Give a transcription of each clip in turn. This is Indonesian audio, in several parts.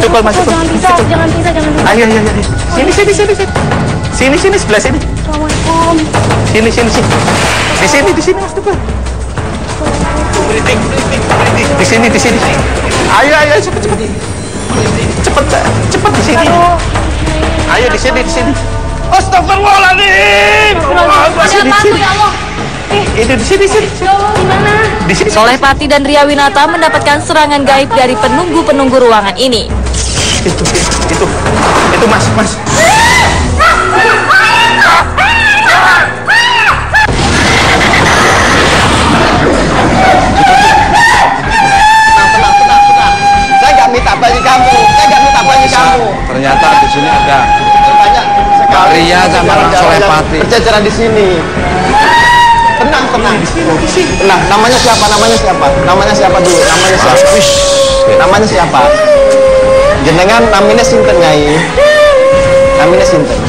Tukul, Mas Tukul. Jangan pisah, jangan pisah. Ayo. Sini, sebelah sini. Assalamualaikum. Sini, di sini, Mas Tukul. Di sini. Ayo, cepet di sini. Ayo di sini. Astagfirullahaladzim. Itu di sini. Gimana? Di sini. Solehpati dan Ria Winata mendapatkan serangan gaib dari penunggu-penunggu ruangan ini. Itu Mas. Saya nggak minta bayi kamu. Ternyata di sini ada Banyak sekali. Ria sama Solehpati. Berjajaran di sini. Tenang. Tenang. Namanya siapa dulu? Namanya siapa? Jenengan namanya sinten Nyai? Namanya sinten?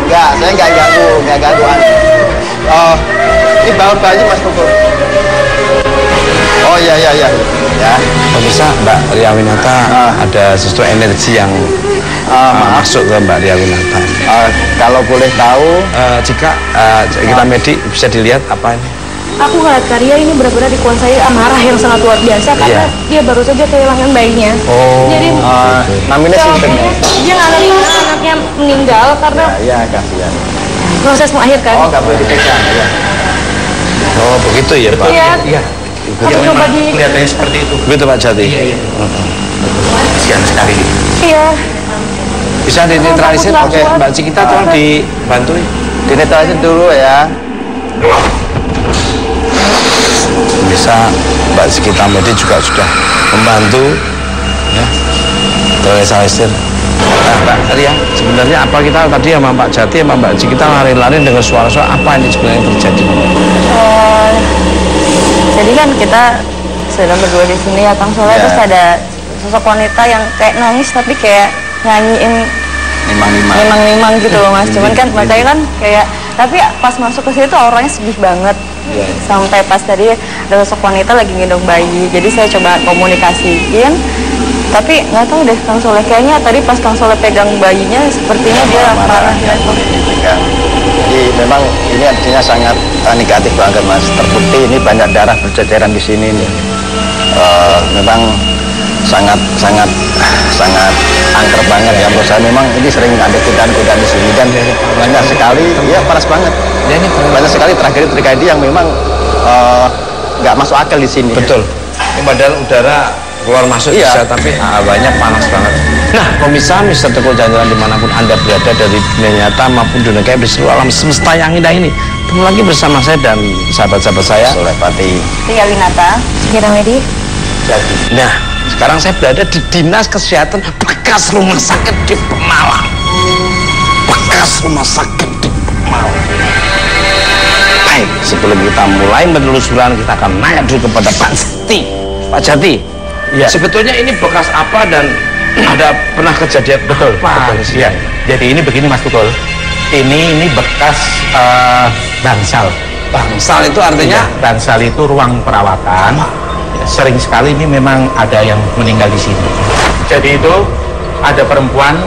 Enggak, saya enggak gangguan. Oh, ini bawa bayi Mas Tukul. Oh iya. Ya. Pemirsa, Mbak Ria Winata ada sesuatu energi yang masuk ke Mbak Ria Winata. Kalau boleh tahu, Jika kita medik bisa dilihat apa ini? Aku ngeliat Karya ini benar-benar dikuasai amarah yang sangat luar biasa karena dia baru saja kehilangan bayinya. Jadi namanya sinten? dia anaknya meninggal karena Ya, kasihan. proses melahirkan. Oh, nggak boleh dipegang ya. Oh, begitu ya, Pak? Iya. Aku coba di. Kelihatannya seperti itu. Begitu, Pak Jati? Iya. Kasihan sekali. Iya. Bisa dinetralisir? Oke, Mbak Cikita tolong dibantu. Dinetralisir dulu ya. Bisa Mbak Cikita Medi juga sudah membantu ya. Terrealisir. Nah, Mbak Ria, sebenarnya apa kita tadi sama Pak Jati sama Mbak Cikita lari-lari dengan suara-suara apa ini sebenarnya yang terjadi? Jadi kan kita sedang berdua di sini ya Kang Soleh, terus ada sosok wanita yang kayak nangis tapi kayak nyanyiin limang gitu loh Mas. Cuman kan makanya kan kayak, tapi pas masuk ke situ orangnya sedih banget. Sampai pas tadi ada sosok wanita lagi gendong bayi, jadi saya coba komunikasiin, tapi nggak tahu deh Kang Soleh, kayaknya tadi pas Kang Soleh pegang bayinya sepertinya dia marah. Jadi memang ini artinya sangat negatif banget Mas. Terbukti ini banyak darah berceceran di sini nih. Memang sangat angker banget ya menurut saya. Memang ini sering ada godaan-godaan di sini dan banyak sekali, ya panas banget. Banyak sekali tragedi yang memang nggak masuk akal di sini. Betul. Ini padahal udara keluar masuk bisa, tapi banyak panas banget. Nah, pemirsa Mr. Teguh Jalan dimanapun Anda berada dari dunia nyata maupun dunia gaib di seluruh alam semesta yang indah ini, ketemu lagi bersama saya dan sahabat-sahabat saya, Solehpati, Ria Winata, Kira Medi. Nah, sekarang saya berada di Dinas Kesehatan bekas rumah sakit di Pemalang. Baik, sebelum kita mulai penelusuran, kita akan nanya dulu kepada Pak Jati. Pak Jati, sebetulnya ini bekas apa dan ada pernah kejadian Betul. Ya. Jadi ini begini Mas Tukul. Ini bekas bangsal. Bangsal itu artinya? Bangsal itu ruang perawatan. Sering sekali ini memang ada yang meninggal di sini. Jadi itu ada perempuan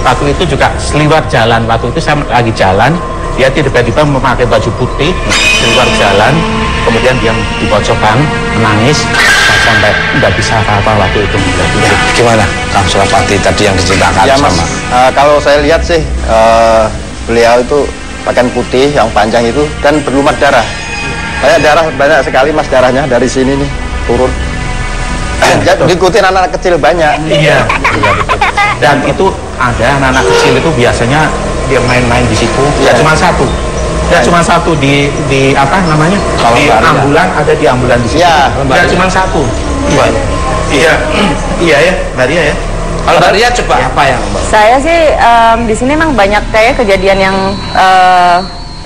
waktu itu juga seliwar jalan. Waktu itu saya lagi jalan, dia tiba-tiba memakai baju putih, seliwar jalan, kemudian dia di pojokan menangis sampai nggak bisa apa-apa waktu itu. Gimana Kang Solehpati tadi yang diceritakan ya, Mas, sama? kalau saya lihat sih beliau itu pakaian putih yang panjang itu dan berlumah darah. Banyak sekali Mas darahnya dari sini nih turun. Diikutin anak-anak kecil banyak. Iya, betul. Dan itu ada anak-anak kecil itu biasanya dia main-main di situ. Ya cuma satu. Ya cuma satu di apa namanya? Kalau di ambulan, ada di ambulan di situ. Ya, ya cuma satu. Iya ya, Mbak Ria ya. Kalau Mbak Ria coba apa yang Saya sih di sini memang banyak kayak kejadian yang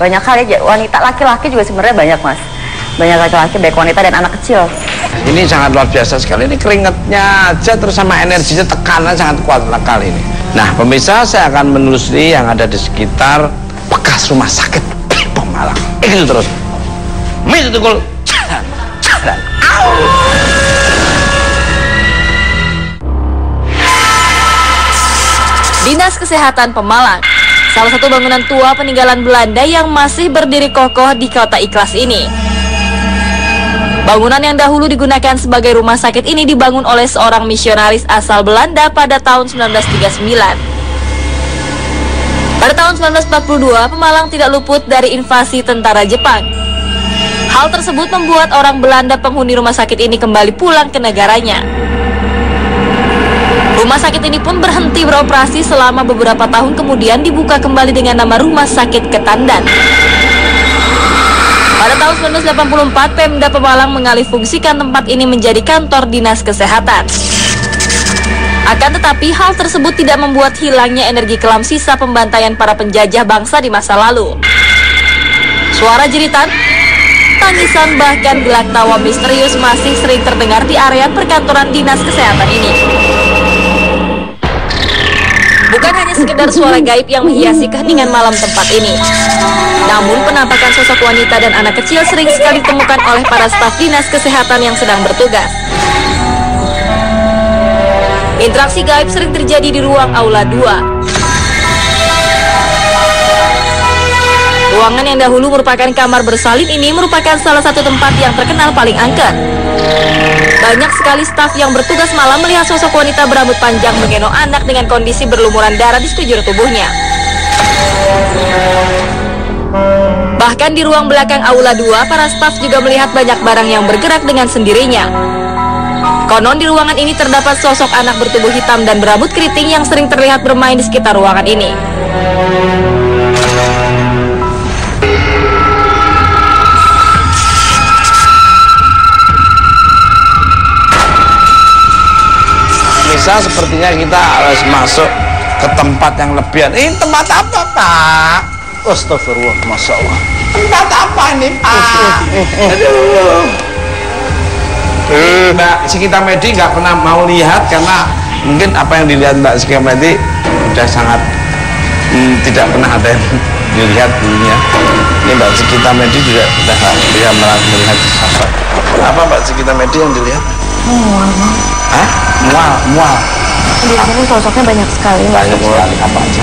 banyak kali wanita, laki-laki juga sebenarnya banyak Mas. Banyak laki-laki, baik wanita dan anak kecil. Ini sangat luar biasa sekali. Ini keringatnya aja terus sama energinya, tekanan sangat kuat kali ini. Nah, pemirsa, saya akan menelusuri yang ada di sekitar bekas rumah sakit Pemalang. Itu terus. Mr. Teguh Jalan. Dinas Kesehatan Pemalang, salah satu bangunan tua peninggalan Belanda yang masih berdiri kokoh di Kota Ikhlas ini. Bangunan yang dahulu digunakan sebagai rumah sakit ini dibangun oleh seorang misionaris asal Belanda pada tahun 1939. Pada tahun 1942, Pemalang tidak luput dari invasi tentara Jepang. Hal tersebut membuat orang Belanda penghuni rumah sakit ini kembali pulang ke negaranya. Rumah sakit ini pun berhenti beroperasi selama beberapa tahun, kemudian dibuka kembali dengan nama Rumah Sakit Ketandan. Pada tahun 1984, Pemda Pemalang mengalihfungsikan tempat ini menjadi kantor Dinas Kesehatan. Akan tetapi, hal tersebut tidak membuat hilangnya energi kelam sisa pembantaian para penjajah bangsa di masa lalu. Suara jeritan, tangisan, bahkan gelak tawa misterius masih sering terdengar di area perkantoran Dinas Kesehatan ini. Bukan hanya sekedar suara gaib yang menghiasi keheningan malam tempat ini, namun penampakan sosok wanita dan anak kecil sering sekali ditemukan oleh para staf Dinas Kesehatan yang sedang bertugas. Interaksi gaib sering terjadi di ruang Aula 2. Ruangan yang dahulu merupakan kamar bersalin ini merupakan salah satu tempat yang terkenal paling angker. Banyak sekali staf yang bertugas malam melihat sosok wanita berambut panjang menggendong anak dengan kondisi berlumuran darah di sekujur tubuhnya. Bahkan di ruang belakang Aula 2, para staf juga melihat banyak barang yang bergerak dengan sendirinya. Konon di ruangan ini terdapat sosok anak bertubuh hitam dan berambut keriting yang sering terlihat bermain di sekitar ruangan ini. Misal sepertinya kita harus masuk ke tempat yang lebihan. Ini tempat apa, Pak? Astagfirullah, Masya Allah. Tempat apa ini, Pak? Aduh. Mbak Sikita Medi nggak pernah mau lihat karena mungkin apa yang dilihat Mbak Sikita Medi sudah sangat tidak pernah ada yang dilihat dulunya. Ini Mbak Sikita Medi juga sudah bisa melihat sosok. Apa Mbak Sikita Medi yang dilihat? Mual. Hah? Mual. Di sini sosoknya banyak sekali. Banyak sekali. Apa aja?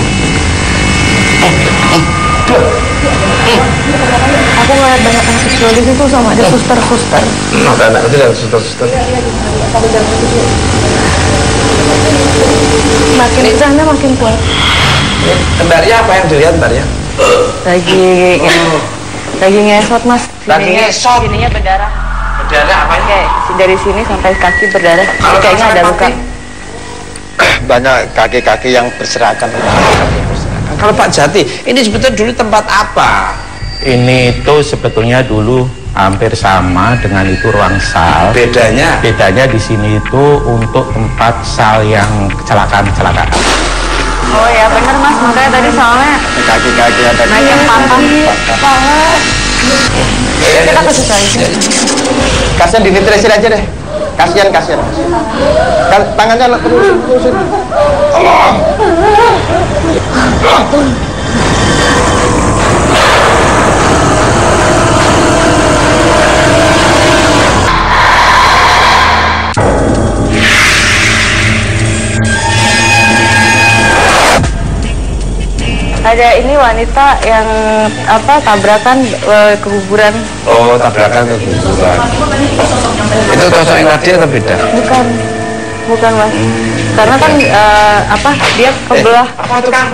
Aku ngeliat banyak anak kecil di situ sama ada suster-suster. Ada anak kecil dan suster-suster. Makin di sana makin kuat. Mbaknya apa yang dilihat Mbaknya? Lagi ngesot, Mas. Lagi ngesot. Sininya berdarah. Berdarah apa ini? Kayak dari sini sampai kaki berdarah. Kayaknya ada luka. Banyak kaki-kaki yang berserakan. Kalau Pak Jati, ini sebetulnya dulu tempat apa? Ini itu sebetulnya dulu hampir sama dengan itu ruang sal. Bedanya di sini itu untuk tempat sal yang kecelakaan. Oh ya bener Mas, makanya tadi soalnya Kaki-kaki ada naik yang pantang. Kita ke situ aja. Kasian dinitresin aja deh. Kasian. Kan tangannya terusin. Allah. Ada ini wanita yang tabrakan ke kuburan. Oh, tabrakan ke kuburan. Itu sosok yang tadi atau beda? Bukan Mas. Karena kan dia kebelah. Apa itu kan?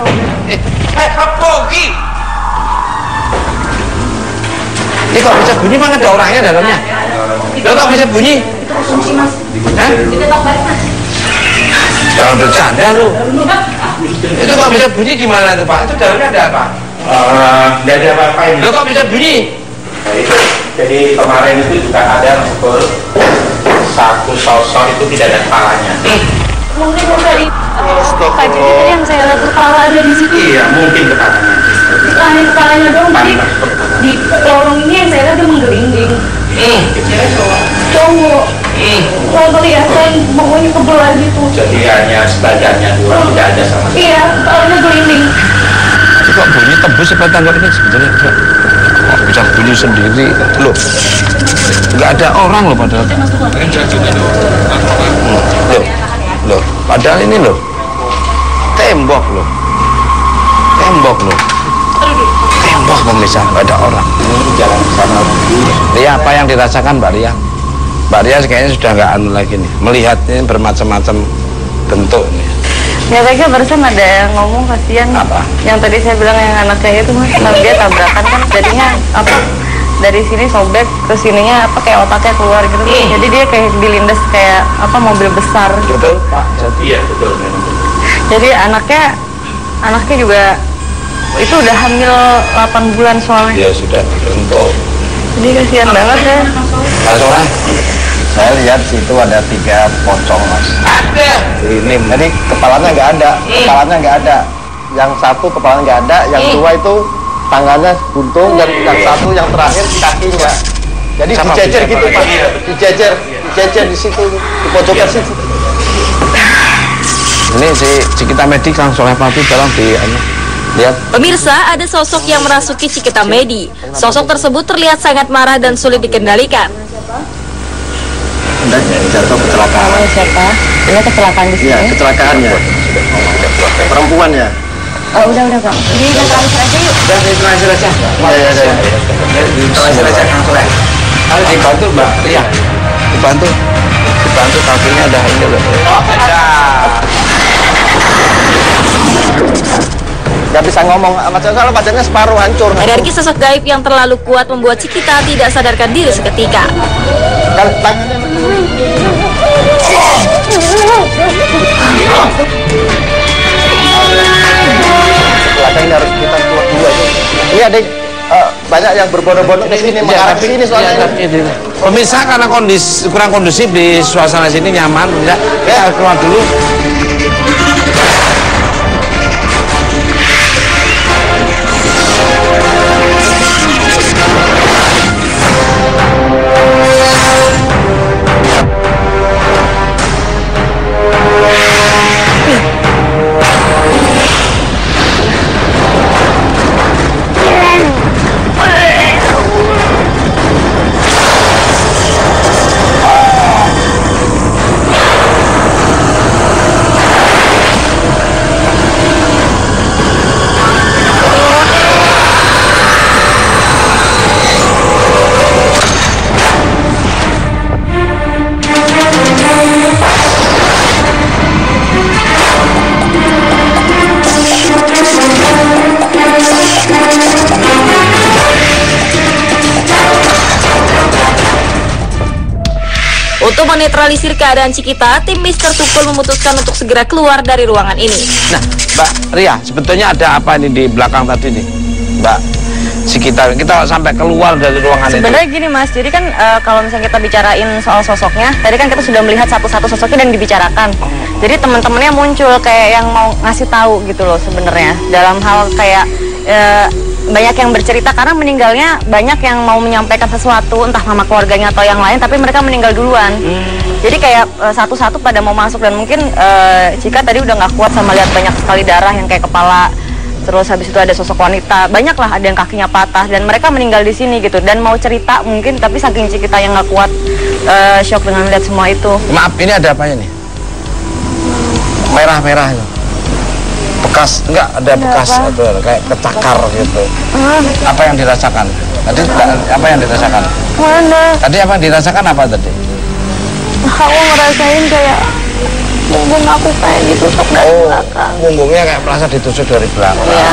Apa Ki? Ini kok bisa bunyi, mana ada orangnya dalamnya? Lo kok bisa bunyi? Itu konsumsi Mas. Hah? Diketok balik Mas. Jangan bercanda lu. Itu kok bisa bunyi gimana tuh Pak? Itu dalamnya ada apa? Nggak ada apa-apa ini. Lo kok bisa bunyi? Jadi kemarin itu juga ada satu sosok itu tidak ada kepalanya. Mungkin dari tadi yang saya lihat kepala ada di situ. Iya, mungkin kepalanya. Hanya kepalanya doang. Jadi di lorong ini yang saya lihat dia menggelinding. Cowok. Kalau kelihatan pokoknya kebelah gitu. Jadi hanya sebagiannya doang, tidak ada sama sekali. Iya, kepalanya gelinding. Itu kok bunyi tembus apa tanggal ini sebetulnya? Kok bisa bunyi sendiri? Loh, nggak ada orang loh padahal. Loh, padahal ini loh. Tembok loh. Tembok loh. Tembok pemirsa, nggak ada orang. Ini jalan ke sana. Ria, apa yang dirasakan Mbak Ria? Mbak Ria kayaknya sudah nggak anu lagi nih. Melihat ini bermacam-macam bentuk nih. Ya kayaknya barusan ada yang ngomong kasihan. Apa? Yang tadi saya bilang yang anaknya itu mas, kalau dia tabrakan kan jadinya apa? Dari sini sobek, terus sininya apa kayak otaknya keluar gitu. Jadi dia kayak dilindas kayak apa mobil besar gitu. Betul Pak. Iya betul. Jadi anaknya juga itu udah hamil 8 bulan soalnya. Ya sudah untuk. Jadi kasihan banget ya. Langsung lah. Saya lihat situ ada 3 pocong mas. Ini Jadi kepalanya nggak ada, Yang satu kepalanya nggak ada, yang 2 itu tangannya buntung, dan yang satu yang terakhir kakinya. Jadi dijejer gitu pak, dijejer di situ, di pojokan situ. ini si Cikita Medi Kang Soleh Pati tolong lihat. Pemirsa, ada sosok yang merasuki Cikita Medi. Sosok tersebut terlihat sangat marah dan sulit dikendalikan. Jatuh kecelakaan. Namanya siapa? Ini kecelakaan di sini. Iya, kecelakaannya. Perempuan ya. Oh udah pak. Ini kita transfer aja yuk. Udah ditransfer aja. Iya. Ditransfer aja Kang Soleh. Harus dibantu Mbak. Iya. Dibantu kakinya udah ini loh. Gak bisa ngomong, soalnya badannya separuh hancur. Energi sosok gaib yang terlalu kuat membuat Cikita tidak sadarkan diri seketika. Kan tangannya belakang harus kita keluar dulu aja. Ini ada banyak yang berbondong-bondong ke sini mengarah ke sini soalnya. Pemirsa karena kurang kondusif di suasana sini nyaman, ya keluar dulu. Untuk menetralisir keadaan Cikita, tim Mister Tukul memutuskan untuk segera keluar dari ruangan ini. Nah, Mbak Ria, sebetulnya ada apa ini di belakang tadi nih, Mbak Cikita? Kita sampai keluar dari ruangan itu. Sebenarnya gini mas, jadi kan kalau misalnya kita bicarain soal sosoknya, tadi kan kita sudah melihat satu-satu sosoknya dan dibicarakan. Jadi teman-temannya muncul kayak yang mau ngasih tahu gitu loh sebenarnya dalam hal kayak banyak yang bercerita karena meninggalnya banyak yang mau menyampaikan sesuatu entah nama keluarganya atau yang lain, tapi mereka meninggal duluan. Jadi kayak satu-satu pada mau masuk dan mungkin Cika tadi udah nggak kuat sama lihat banyak sekali darah yang kayak kepala, terus habis itu ada sosok wanita, banyak lah, ada yang kakinya patah dan mereka meninggal di sini gitu dan mau cerita mungkin, tapi saking Cikita yang nggak kuat shock dengan lihat semua itu. Maaf, ini ada apanya nih? Merah-merah itu. Bekas, enggak ada bekas atau kayak kecakar gitu. Apa yang dirasakan? Tadi apa yang dirasakan? Mana? Tadi apa yang dirasakan apa tadi? Aku ngerasain kayak punggung aku kayak ditusuk dari belakang. Punggungnya kayak merasa ditusuk dari belakang. Iya.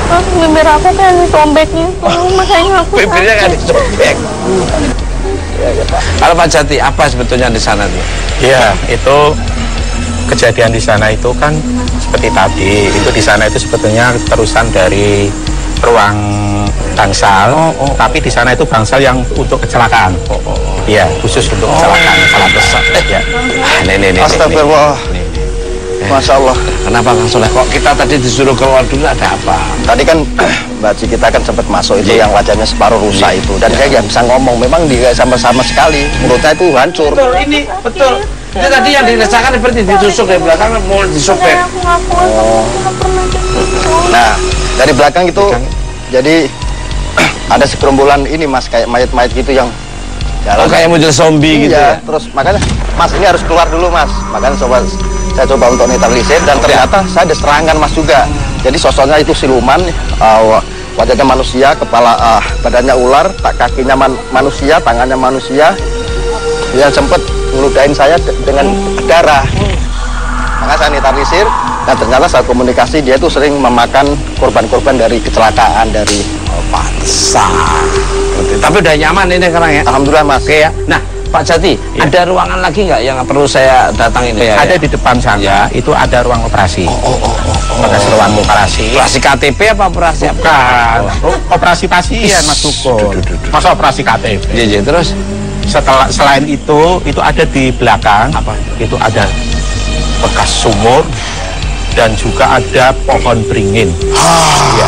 Terus bibir aku kayak disobeknya. Makanya aku bibirnya kayak disobek. Ya, Pak. Kalau Pak Jati, apa sebetulnya di sana tuh? Iya, itu kejadian di sana itu kan seperti tadi, itu di sana itu sebetulnya terusan dari ruang bangsal, tapi di sana itu bangsal yang untuk kecelakaan. Iya, khusus untuk kecelakaan. Salah besar. Ya. Nih. Astagfirullah. Masya Allah. Kenapa Kang Soleh? Kok kita tadi disuruh keluar dulu, ada apa? Tadi kan Mbak Cikita kan sempat masuk itu yang wajahnya separuh rusak itu, dan saya nggak bisa ngomong. Memang dia sama-sama sekali, mulutnya itu hancur. Betul, ini betul. Ini tadi yang dirasakan seperti ditusuk dari belakang, mau disobek. Nah, dari belakang itu jadi ada segerombolan ini mas, kayak mayat-mayat gitu yang jalan. Kayak muncul zombie gitu ya? Terus makanya mas ini harus keluar dulu mas. Makanya coba Saya coba untuk netralisir dan ternyata saya diserangkan Mas juga. Jadi sosoknya itu siluman, wajahnya manusia, kepala badannya ular, kakinya manusia, tangannya manusia. Dia sempat ngeludahin saya dengan darah. Maka saya netralisir dan ternyata saat komunikasi dia tuh sering memakan korban-korban dari kecelakaan, dari pantesan. Tapi udah nyaman ini sekarang ya? Alhamdulillah Mas. Oke ya. Nah Pak Jati, ada ruangan lagi nggak yang perlu saya datang ini? Ada di depan sana, itu ada ruang operasi. Bekas ruang operasi. Operasi KTP apa operasi apa? Bukan. Operasi pasien Mas Sukul. Masa operasi KTP? Iya, terus? Selain itu ada di belakang. Apa? Itu ada bekas sumur dan juga ada pohon beringin. Ya.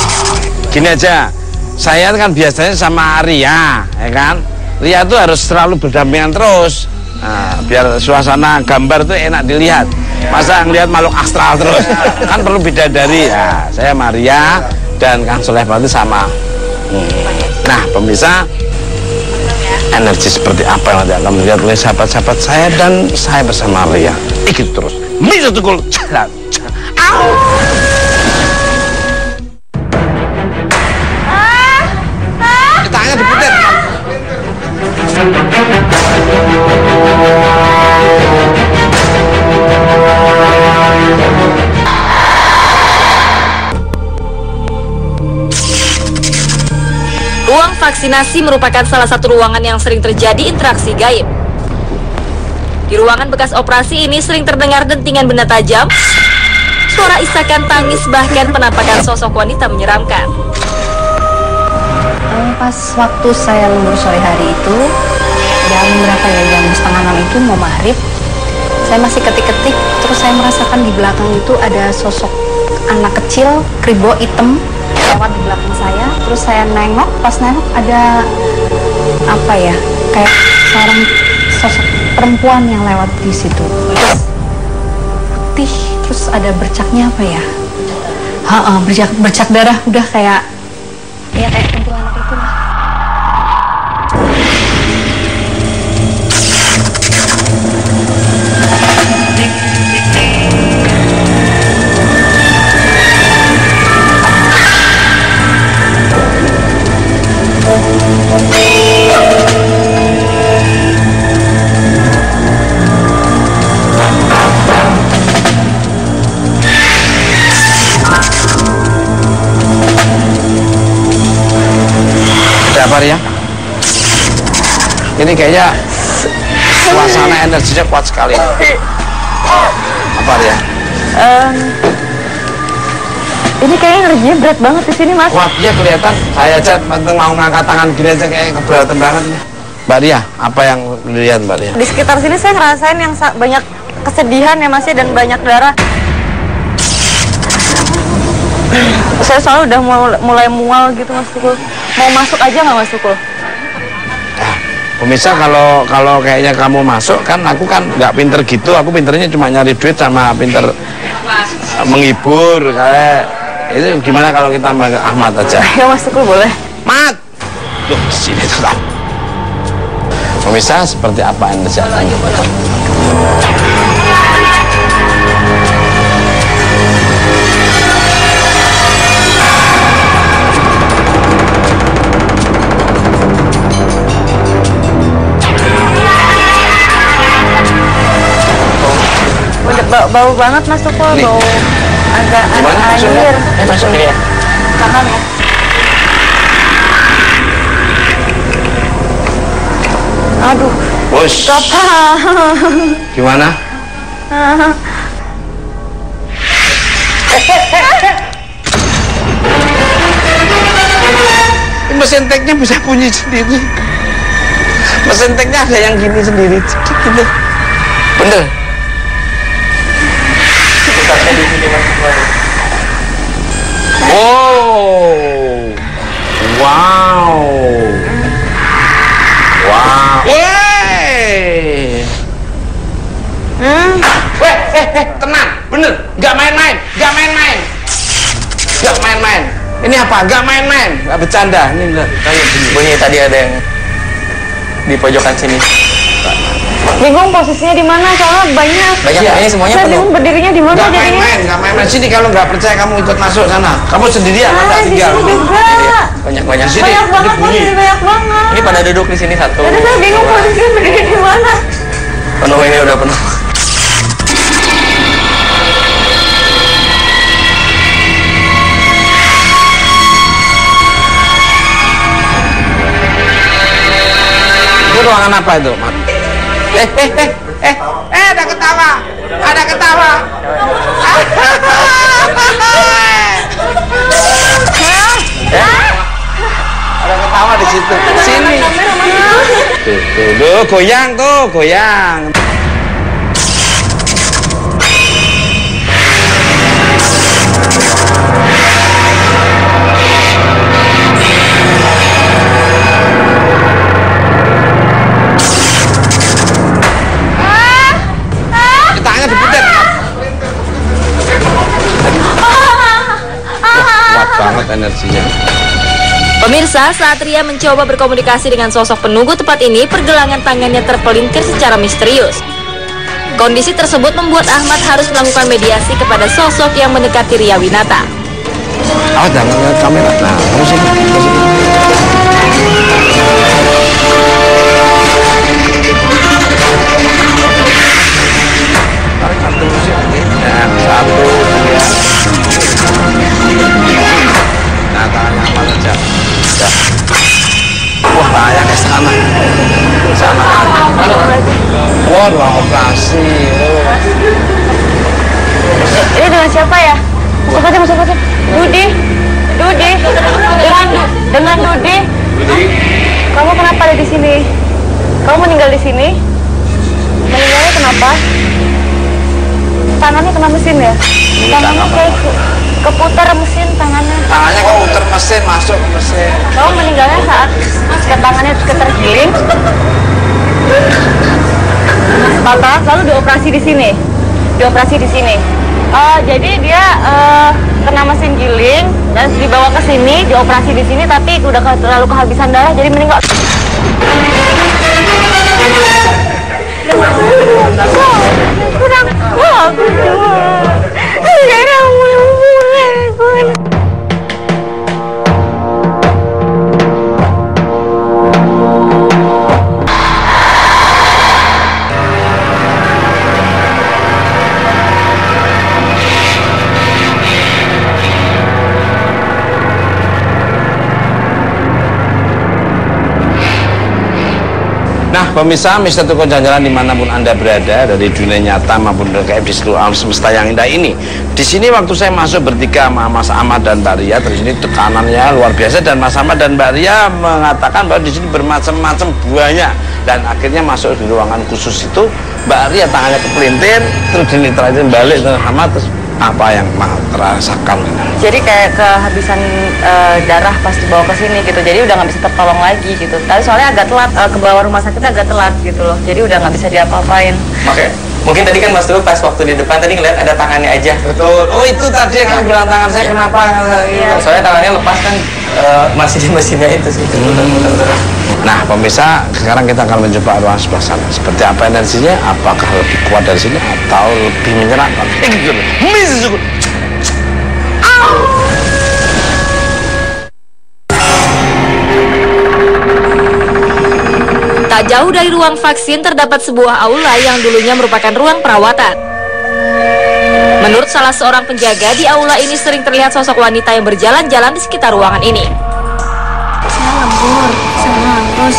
Gini aja, saya kan biasanya sama Ria, ya kan? Ria itu harus selalu berdampingan terus, nah, biar suasana gambar itu enak dilihat. Masa ngelihat makhluk astral terus, kan perlu bidadari. Ya, saya sama Ria dan Kang Soleh berarti sama. Nah, pemirsa, energi seperti apa yang nanti akan melihat oleh sahabat-sahabat saya dan saya bersama Ria. Ikut terus. Bisa tukul jalan. Tangannya diputar. Ruang vaksinasi merupakan salah satu ruangan yang sering terjadi interaksi gaib. Di ruangan bekas operasi ini sering terdengar dentingan benda tajam, suara isakan tangis, bahkan penampakan sosok wanita menyeramkan. Pas waktu saya lembur sore hari itu, jam berapa ya, jam 5:30 itu mau maghrib, saya masih ketik-ketik, terus saya merasakan di belakang itu ada sosok anak kecil, kribo hitam lewat di belakang saya. Terus saya nengok, pas nengok ada apa ya, kayak seorang sosok perempuan yang lewat di situ. Terus putih, terus ada bercaknya apa ya? Bercak darah, udah kayak ya kayak kuntilanak itu lah. Apa ya? Ini kayaknya suasana energinya kuat sekali. Apa ya? Ini kayaknya energinya berat banget di sini, Mas. Kuatnya kelihatan. Saya aja mau ngangkat tangan gini aja kayak keberatan banget. Mbak Ria, apa yang dilihat Mbak Ria? Di sekitar sini saya ngerasain yang banyak kesedihan ya Mas ya, dan banyak darah. Saya soalnya udah mulai mual gitu Mas Tukul. Mau masuk aja nggak Mas Tukul? Pemirsa, kalau kayaknya kamu masuk kan, aku kan nggak pinter gitu. Aku pinternya cuma nyari duit sama pinter menghibur. Kayak itu gimana kalau kita panggil Ahmad aja? Ya Mas Tukul boleh. Mat, loh sini tetap. Pemirsa, seperti apa yang terjadi? Bau banget Mas Tukul, bau agak anjir. Masuk ya. Kanan ya. Aduh. Bos. Gimana? Mesin teknya bisa bunyi sendiri. Mesin teknya ada yang gini sendiri. Gitu. Bener. Oh, wow, wow, tenang, bener, nggak main-main, nggak main-main, nggak main-main. Ini apa? Nggak main-main, nggak bercanda. Ini kayak bunyi tadi ada yang di pojokan sini. Bingung posisinya di mana, soalnya banyak. Ini semuanya Saya penuh. bingung berdirinya di mana jadinya. Nggak main-main sini. Kalau nggak percaya kamu ikut masuk sana. Kamu sendirian, nggak Di tinggal. sini juga. Banyak Sini. Banyak banget, banyak banget. Ini pada duduk di sini satu. Jadi saya bingung posisinya berdiri di mana. Penuh, ini udah penuh. Itu ruangan apa itu, Mak? Ada ketawa. Ada ketawa. Ada ketawa di situ. Sini. Tuh, goyang tuh, goyang. Tangannya diputar. Kuat banget energinya. Pemirsa, saat Ria mencoba berkomunikasi dengan sosok penunggu tempat ini, pergelangan tangannya terpelinkir secara misterius. Kondisi tersebut membuat Ahmad harus melakukan mediasi kepada sosok yang mendekati Ria Winata. Awas jangan lihat kamera. Nah, kamu sini. Tarik satu musik. Nah, satu, dua. Nah, tangannya aman aja. Ya. Wah, bahaya ke sana. Sana. Wah, ruang operasi. Ini dengan siapa ya? Siapa? Dudi. Dengan Dudi. Kamu kenapa ada di sini? Kamu meninggal di sini? Meninggalnya kenapa? Tangannya kena mesin ya? Tangannya kayak keputar mesin tangannya. Tangannya kok putar mesin, masuk ke mesin. Kamu meninggalnya saat tangannya ketergiling. Patah, lalu dioperasi di sini. Jadi dia kena mesin giling dan dibawa ke sini, dioperasi di sini, tapi udah terlalu kehabisan darah, jadi meninggal. Nah, pemirsa Mister Tukul Jalan-Jalan dimanapun Anda berada, dari dunia nyata maupun di seluruh alam semesta yang indah ini. Di sini waktu saya masuk bertiga sama Mas Ahmad dan Mbak Ria, di sini tekanannya luar biasa, dan Mas Ahmad dan Mbak Ria mengatakan bahwa di sini bermacam-macam buahnya, dan akhirnya masuk di ruangan khusus itu. Mbak Ria tangannya kepelintir, terus dineutralisin balik sama, terus apa yang terasakan? Jadi kayak kehabisan darah pas dibawa ke sini gitu, jadi udah nggak bisa tertolong lagi gitu. Tapi soalnya agak telat, ke bawah rumah sakit agak telat gitu loh, jadi udah nggak bisa diapa-apain. Oke. Mungkin tadi kan Mas Dulu pas waktu di depan tadi ngeliat ada tangannya aja. Betul. Oh, itu tadi yang kamu bilang tangan saya kenapa? Iya. Soalnya tangannya lepas kan, masih di mesinnya itu sih. Nah, pemirsa, sekarang kita akan mencoba ruang sebelah sana. Seperti apa energinya? Apakah lebih kuat dari sini atau lebih menyenangkan? Tak jauh dari ruang vaksin terdapat sebuah aula yang dulunya merupakan ruang perawatan. Menurut salah seorang penjaga, di aula ini sering terlihat sosok wanita yang berjalan-jalan di sekitar ruangan ini. Saya lembur sana, terus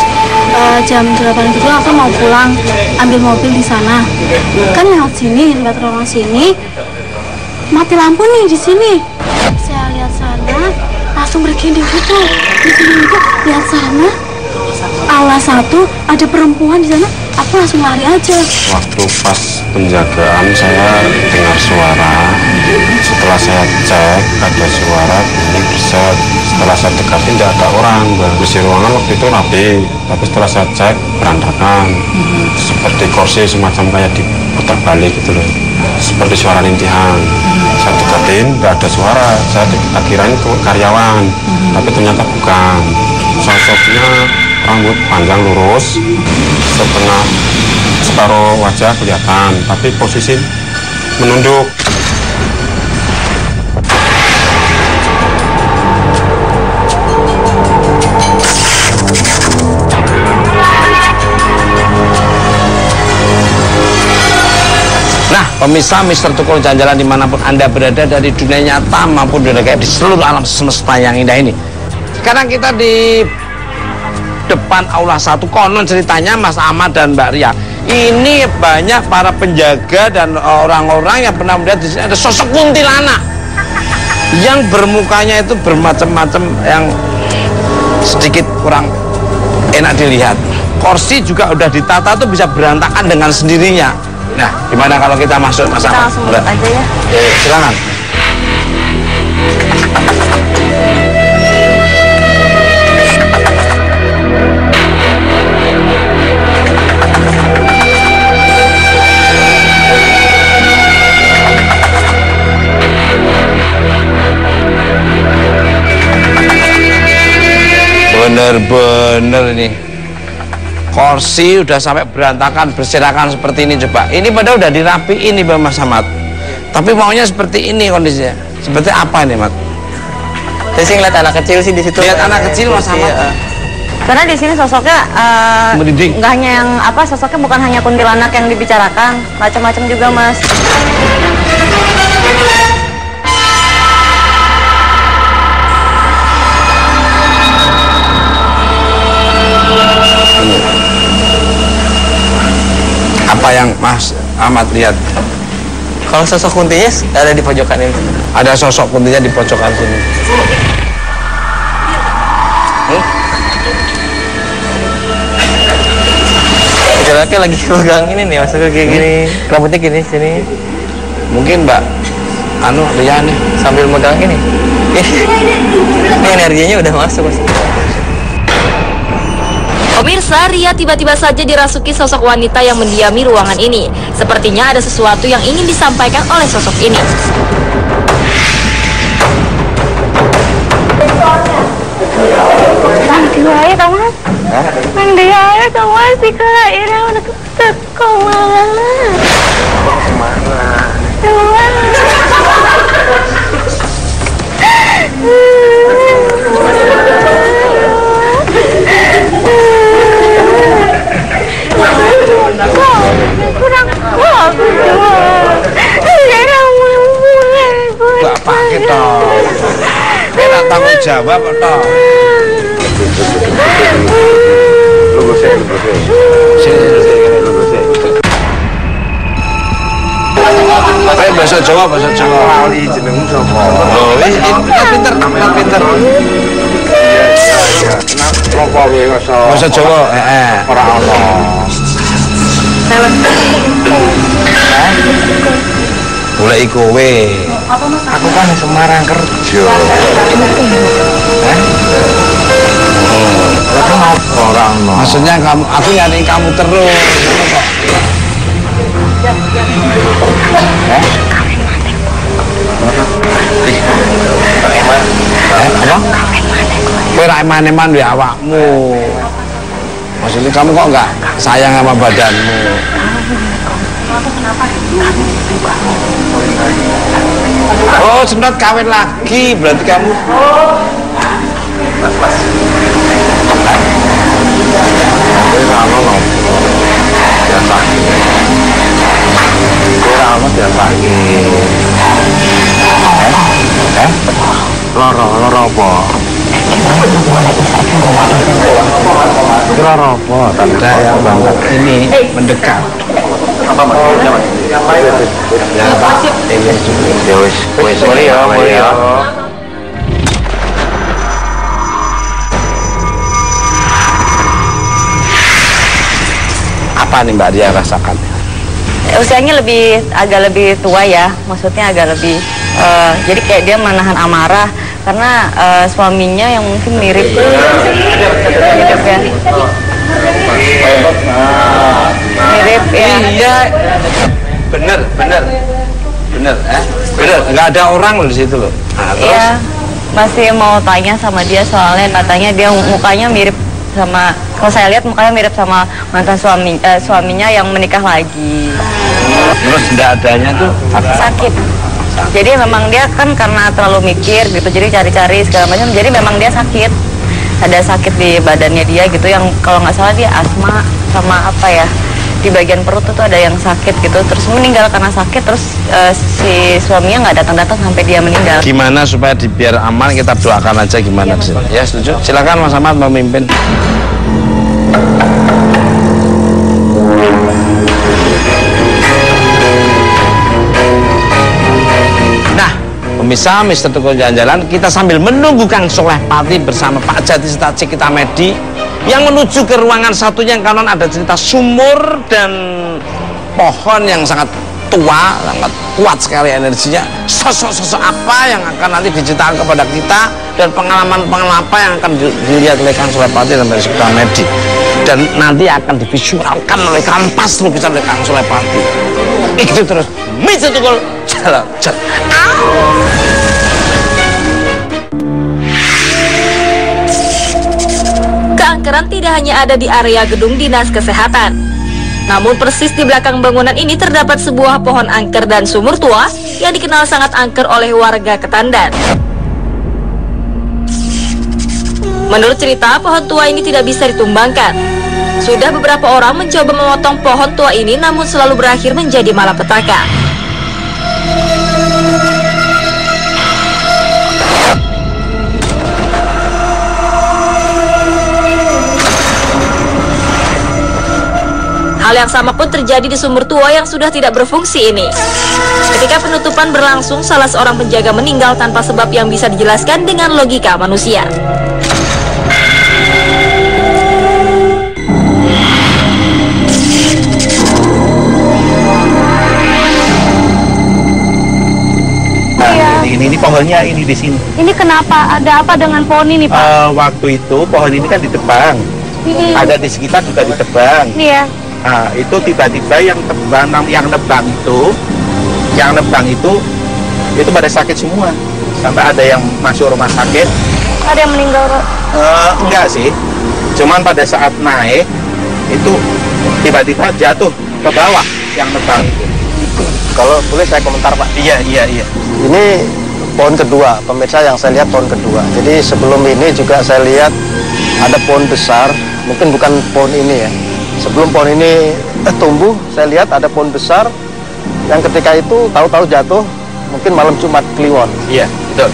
jam 8 itu aku mau pulang, ambil mobil di sana. Kan lewat sini, lewat ruang sini, mati lampu nih di sini. Saya lihat sana, langsung berkedip gitu. Di sini itu lihat sana, aula satu ada perempuan di sana. Aku langsung lari aja. Waktu pas penjagaan saya dengar suara. Setelah saya cek ada suara ini bisa. Setelah saya dekati tidak ada orang. Bersih ruangan waktu itu rapi. Tapi setelah saya cek berantakan. Seperti kursi semacam kayak diputar balik gitu loh. Seperti suara rintihan. Saya dekatin tidak ada suara. Saya kirain itu karyawan. Tapi ternyata bukan. Sosoknya rambut panjang lurus, setengah taruh wajah kelihatan, tapi posisi menunduk. Nah, pemirsa Mister Tukul Jalan-Jalan dimanapun Anda berada dari dunia nyata maupun dunia gaib di seluruh alam semesta yang indah ini. Sekarang kita di depan aula 1, konon ceritanya Mas Ahmad dan Mbak Ria. Ini banyak para penjaga dan orang-orang yang pernah melihat di sini ada sosok kuntilanak yang bermukanya itu bermacam-macam yang sedikit kurang enak dilihat. Kursi juga udah ditata tuh bisa berantakan dengan sendirinya. Nah, gimana kalau kita masuk, Mas Ahmad? Kita langsung masuk aja ya. Oke, silakan. Bener-bener ini. Kursi udah sampai berantakan, berserakan seperti ini coba. Ini padahal udah dirapiin nih Mas Ahmad. Tapi maunya seperti ini kondisinya. Seperti apa ini, Mat? Saya sih ngeliat anak kecil sih di situ. Lihat anak kecil Mas Ahmad. Karena di sini sosoknya nggak hanya yang apa, sosoknya bukan hanya kuntilanak yang dibicarakan, macam-macam juga, Mas. Apa yang Mas Ahmad lihat? Kalau sosok kuntinya ada di pojokan ini. Ada sosok kuntinya di pojokan sini. Laki lagi pegang ini nih, maksudnya kayak gini, rambutnya gini sini. Mungkin Mbak Ria nih sambil megang ini. Ini energinya udah masuk, Mas. Pemirsa, Ria tiba-tiba saja dirasuki sosok wanita yang mendiami ruangan ini. Sepertinya ada sesuatu yang ingin disampaikan oleh sosok ini. Mandi aja tau Mas. Mandi aja tau Mas. Si Kak Ira udah teko malah. Kurang bagus Gak pakai toh. Enak tanggung jawab toh. Ayo bahasa Jawa, bahasa Jawa. Lali jenengmu sapa? Oh, ini pinter. Iya. Kenapa kowe Bahasa Jawa, ora ono. Boleh kowe. Aku kan di Semarang kerja. Kenapa ora ono? Maksudnya aku nyariin kamu terus. Apa? Kowe ra eman-eman duwe awakmu. Maksudnya kamu kok enggak sayang sama badanmu? Oh, sempat kawin lagi berarti kamu. Loro apa? Loro apa? Tanda yang banget ini mendekat. Apa Mas? Ya Pak, ini juga. Ya wis, Maria. Apa nih Mbak Ria rasakan? Usianya agak lebih tua ya, maksudnya agak lebih jadi kayak dia menahan amarah karena suaminya yang mungkin mirip ya. Mirip ya. Iya. Bener, nggak ada orang loh di situ loh. Nah, terus? Iya, masih mau tanya sama dia soalnya katanya dia mukanya mirip sama, kalau saya lihat mukanya mirip sama mantan suaminya yang menikah lagi. Terus tidak adanya tuh Sakit. Jadi memang dia kan karena terlalu mikir gitu, jadi cari-cari segala macam. Jadi memang dia sakit. Ada sakit di badannya dia gitu, yang kalau nggak salah dia asma sama apa ya, di bagian perut tuh ada yang sakit gitu, terus meninggal karena sakit. Terus si suaminya nggak datang-datang sampai dia meninggal. Gimana supaya biar aman, kita doakan aja gimana sih? Ya setuju. Silakan Mas Ahmad memimpin. Pemirsa Mr. Tukul Jalan-Jalan, kita sambil menunggu Kang Soleh Pati bersama Pak Jati serta Cikita Medi yang menuju ke ruangan satunya yang kanan ada cerita sumur dan pohon yang sangat tua, sangat kuat sekali energinya. Sosok-sosok apa yang akan nanti diceritakan kepada kita dan pengalaman-pengalaman apa yang akan dilihat oleh Kang Soleh Pati dan Cikita Medi, dan nanti akan divisualkan oleh kampas lukisan oleh Kang Soleh Pati. Itu terus Mr. Tukul Jalan-Jalan. Keangkeran tidak hanya ada di area gedung Dinas Kesehatan. Namun persis di belakang bangunan ini terdapat sebuah pohon angker dan sumur tua yang dikenal sangat angker oleh warga Ketandan. Menurut cerita, pohon tua ini tidak bisa ditumbangkan. Sudah beberapa orang mencoba memotong pohon tua ini, namun selalu berakhir menjadi malapetaka. Hal yang sama pun terjadi di sumur tua yang sudah tidak berfungsi ini. Ketika penutupan berlangsung, salah seorang penjaga meninggal tanpa sebab yang bisa dijelaskan dengan logika manusia. Ini pohonnya ini di sini. Ini kenapa? Ada apa dengan pohon ini, Pak? Waktu itu pohon ini kan ditebang. Ada di sekitar juga ditebang. Iya. Nah, itu tiba-tiba yang nebang itu pada sakit semua. Sampai ada yang masuk rumah sakit. Ada yang meninggal, Pak? Enggak sih. Cuman pada saat naik itu tiba-tiba jatuh ke bawah yang nebang itu. Kalau boleh saya komentar, Pak. Iya. Ini pohon kedua, pemirsa, yang saya lihat pohon kedua. Jadi sebelum ini juga saya lihat ada pohon besar, mungkin bukan pohon ini ya. Sebelum pohon ini tumbuh, saya lihat ada pohon besar yang ketika itu tahu-tahu jatuh, mungkin malam Jumat Kliwon. Iya, betul.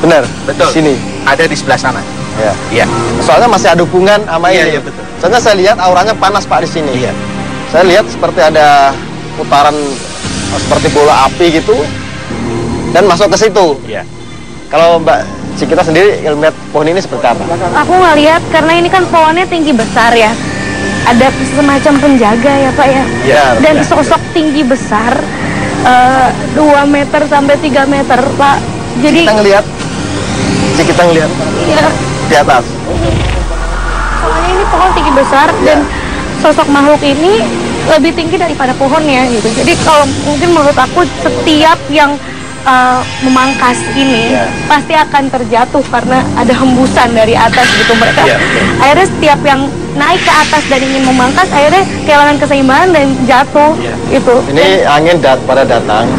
Benar, betul. Di sini. Ada di sebelah sana. Ya. Iya. Soalnya masih ada hubungan sama ini. Iya, betul. Soalnya saya lihat auranya panas, Pak, di sini. Iya. Saya lihat seperti ada putaran seperti bola api gitu dan masuk ke situ. Iya. Kalau Mbak Cikita sendiri melihat pohon ini seperti apa? Aku ngeliat karena ini kan pohonnya tinggi besar ya. Ada semacam penjaga ya, Pak ya. Iya. Dan sosok tinggi besar 2 meter sampai 3 meter, Pak. Jadi Cikita ngelihat iya, di atas. soalnya ini pohon tinggi besar dan sosok makhluk ini lebih tinggi daripada pohonnya gitu. Jadi kalau mungkin menurut aku setiap yang memangkas ini pasti akan terjatuh karena ada hembusan dari atas gitu mereka. Akhirnya setiap yang naik ke atas dan ingin memangkas akhirnya kehilangan keseimbangan dan jatuh gitu. Ini angin pada datang,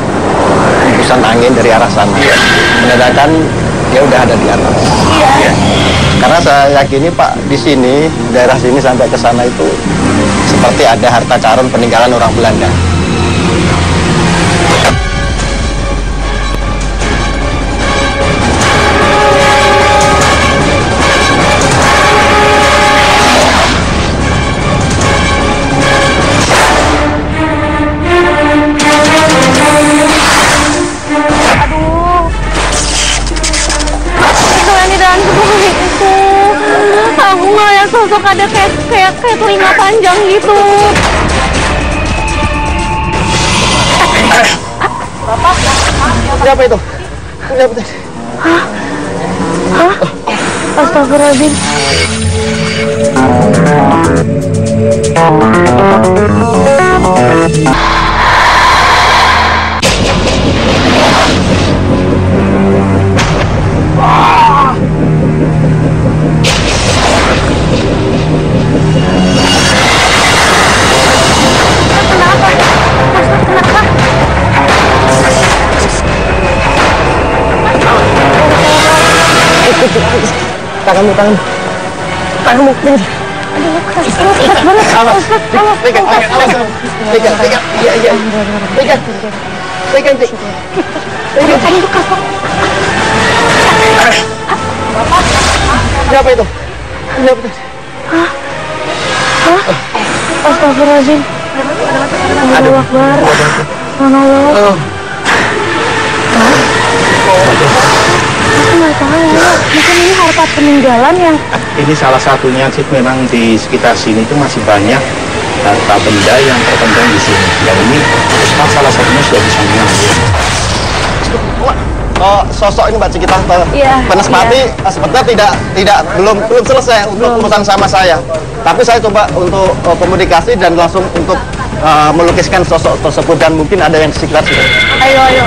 hembusan angin dari arah sana. Mendadak dia udah ada di atas. Iya. Karena saya yakini, Pak, di sini daerah sini sampai ke sana itu seperti ada harta karun peninggalan orang Belanda. Aku ngeliat sosok ada kayak telinga panjang gitu. Siapa itu? Hah? Astagfirullahaladzim. tanganmu. Tanganmu. Aduh, keras banget. Ustaz, tolong. Pegang. Iya. Pegang, Dik. Tadi itu keras banget. Siapa itu? Hah? Astagfirullahaladzim. Allahu Akbar. Allah. Aku nggak tahu. Mungkin ini harta peninggalan yang... Ini salah satunya sih, memang di sekitar sini itu masih banyak harta benda yang terpendam di sini. Dan ini Ustaz salah satunya sudah bisa mengambil. Sosok ini Mbak Cikita Iya, Banespati sebenarnya belum selesai untuk urusan sama saya. Tapi saya coba untuk komunikasi dan langsung untuk melukiskan sosok tersebut, dan mungkin ada yang di sekitar sini. Ayo.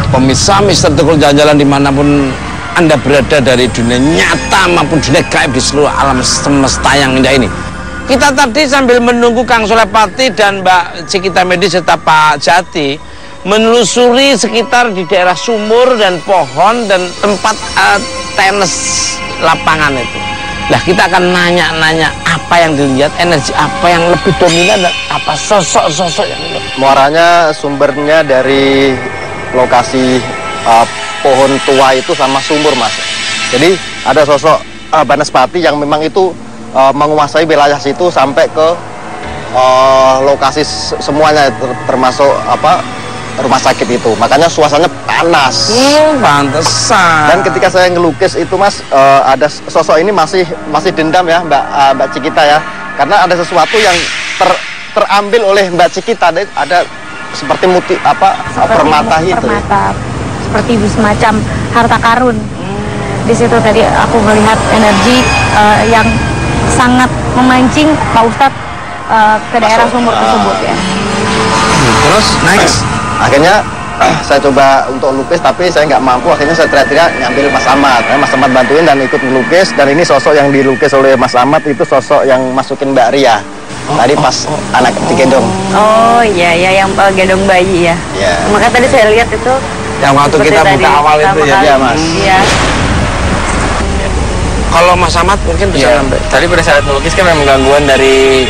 Pemirsa Mister Tukul Jalan-Jalan dimanapun Anda berada dari dunia nyata maupun dunia gaib di seluruh alam semesta yang indah ini. Kita tadi sambil menunggu Kang Sulepati dan Mbak Cikita Medis serta Pak Jati menelusuri sekitar di daerah sumur dan pohon dan tempat tenis lapangan itu. Nah, kita akan nanya-nanya apa yang dilihat, energi apa yang lebih dominan, dan apa sosok-sosok yang Muaranya sumbernya dari lokasi pohon tua itu sama sumur, Mas. Jadi ada sosok Banespati yang memang itu menguasai wilayah situ sampai ke lokasi semuanya, termasuk rumah sakit itu. Makanya suasananya panas. Pantesan. Dan ketika saya ngelukis itu, Mas, ada sosok ini masih dendam ya, Mbak Cikita ya, karena ada sesuatu yang terambil oleh Mbak Cikita. Ada seperti permata itu. Permata, seperti semacam harta karun. Di situ tadi aku melihat energi yang sangat memancing Pak Ustadz ke daerah sumur tersebut ya. Terus next, akhirnya saya coba untuk lukis, tapi saya nggak mampu. Akhirnya saya teriak-teriak nyambil Mas Ahmad. Mas Ahmad bantuin dan ikut melukis. Dan ini sosok yang dilukis oleh Mas Ahmad itu sosok yang masukin Mbak Ria. Tadi pas anak digendong. Oh iya, yang gendong bayi ya. Iya. Makanya tadi saya lihat itu. Yang waktu kita buka awal itu ya. Iya, Mas. Iya. Kalau Mas Ahmad mungkin bisa ngambil. Tadi pada saat melukis kan memang gangguan dari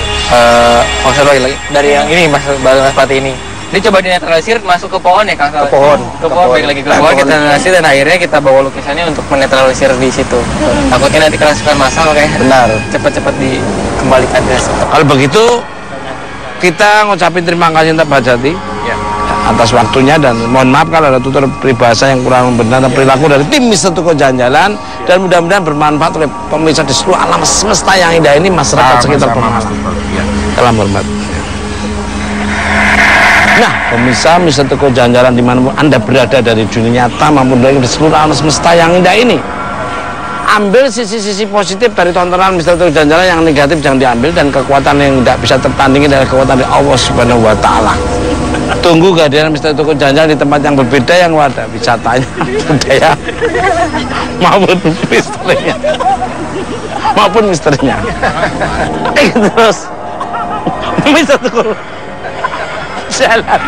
lagi dari yang ini Mas Banespati ini. Ini coba dinetralisir masuk ke pohon ya Kang. Ke pohon. Baik lagi ke pohon, kita netralisir dan akhirnya kita bawa lukisannya untuk menetralisir di situ. Takutnya nanti kerasukan massal kayak. Benar. Cepat-cepat dikembalikan ke. Kalau begitu kita ngucapin terima kasih untuk Pak Jati atas waktunya, dan mohon maaf kalau ada tutur peribahasa yang kurang benar dan perilaku dari tim Mister Tukul Jalan-Jalan, dan mudah-mudahan bermanfaat oleh pemirsa di seluruh alam semesta yang indah ini, masyarakat sekitar Pemalang. Salam hormat. Nah, pemirsa Mister Tukul Jalan-Jalan dimanapun Anda berada dari dunia nyata maupun dari seluruh alam semesta yang indah ini, ambil sisi-sisi positif dari tontonan Mister Tukul Jalan-Jalan, yang negatif jangan diambil, dan kekuatan yang tidak bisa tertandingi dari kekuatan dari Allah Subhanahu wa Ta'ala. Tunggu kehadiran Mister Tukul Jalan-Jalan di tempat yang berbeda, yang ada wisatanya, budaya maupun misterinya. Terus Mister Tukul Jalan.